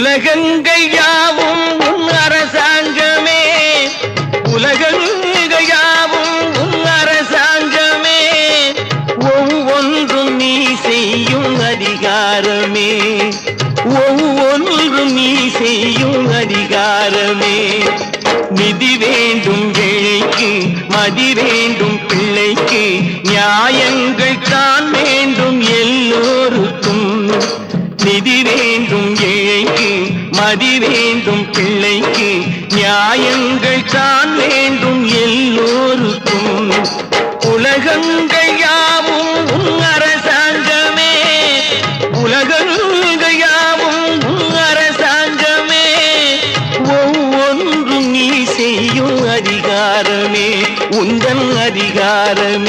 உலகங்கள் யாவும் உன் அரசாங்கமே, உலகங்கள் யாவும் உன் அரசாங்கமே, ஒவ்வொன்றும் நீ செய்யும் அதிகாரமே, ஒவ்வொன்றும் நீ செய்யும் அதிகாரமே. நிதி வேண்டும் ஏழைக்கு, மதி வேண்டும் பிள்ளைக்கு, நியாயங்கள் தான் வேண்டும் எல்லோருக்கும். நிதி வேண்டும் ஏழைக்கு, மதி வேண்டும் பிள்ளைக்கு, நியாயங்கள் தான் வேண்டும் எல்லோருக்கும். உலகங்கள் யாவும் உன் அரசாங்கமே, உலகங்கள் யாவும் உன் அரசாங்கமே, ஒவ்வொன்றும் நீ செய்யும் அதிகாரமே, உந்தன் அதிகாரமே.